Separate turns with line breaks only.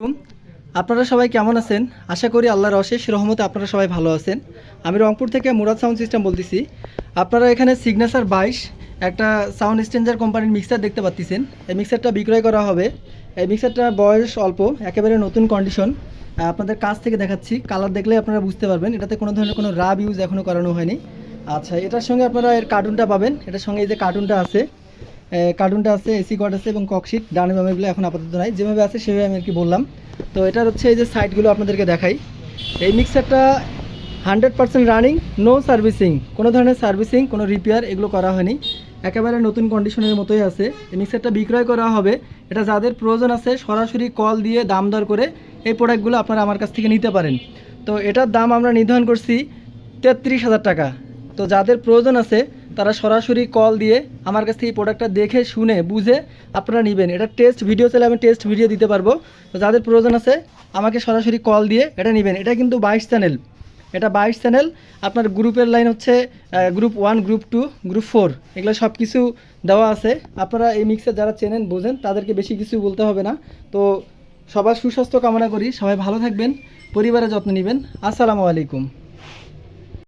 হুম, আপনারা সবাই কেমন আছেন? আশা করি আল্লাহর অশেষ রহমতে আপনারা সবাই ভালো আছেন। আমি রংপুর থেকে মুরাদ সাউন্ড সিস্টেম বলতেছি। আপনারা এখানে সিগনেচার 22 একটা সাউন্ড স্ট্রেঞ্জার কোম্পানির মিক্সার দেখতে পাচ্ছেন। এই মিক্সারটা বিক্রয় করা হবে। এই মিক্সারটার বয়স অল্প, একেবারে নতুন কন্ডিশন। আপনাদের কাছ থেকে দেখাচ্ছি, কালার দেখলে আপনারা বুঝতে পারবেন এটাতে কোনো ধরনের কোনো রাব ইউজ এখনও করানো হয়নি। আচ্ছা, এটার সঙ্গে আপনারা এর কার্টুনটা পাবেন। এটার সঙ্গে এই যে কার্টুনটা আছে, এসি কর্ড আছে এবং ককশিট ডানে বামেগুলো এখন আপাতত নাই, যেভাবে আছে সেভাবে আমি আর কি বললাম। তো এটার হচ্ছে এই যে সাইডগুলো আপনাদেরকে দেখাই। এই মিক্সারটা 100% রানিং, নো সার্ভিসিং, কোনো ধরনের সার্ভিসিং, কোনো রিপেয়ার এগুলো করা হয়নি, একেবারে নতুন কন্ডিশনের মতোই আছে। এই মিক্সারটা বিক্রয় করা হবে। এটা যাদের প্রয়োজন আছে সরাসরি কল দিয়ে দাম দর করে এই প্রোডাক্টগুলো আপনারা আমার কাছ থেকে নিতে পারেন। তো এটার দাম আমরা নির্ধারণ করছি 33,000 টাকা। তো যাদের প্রয়োজন আছে তারা সরাসরি কল দিয়ে আমার কাছ থেকে এই প্রোডাক্টটা দেখে শুনে বুঝে আপনারা নেবেন। এটা টেস্ট ভিডিও চাইলে আমি টেস্ট ভিডিও দিতে পারবো। তো যাদের প্রয়োজন আছে আমাকে সরাসরি কল দিয়ে এটা নেবেন। এটা কিন্তু 22 চ্যানেল, এটা 22 চ্যানেল। আপনার গ্রুপের লাইন হচ্ছে গ্রুপ 1, গ্রুপ 2, গ্রুপ 4, এগুলো সব কিছু দেওয়া আছে। আপনারা এই মিক্সার যারা চেনেন বোঝেন তাদেরকে বেশি কিছু বলতে হবে না। তো সবার সুস্বাস্থ্য কামনা করি, সবাই ভালো থাকবেন, পরিবারের যত্ন নেবেন। আসসালামু আলাইকুম।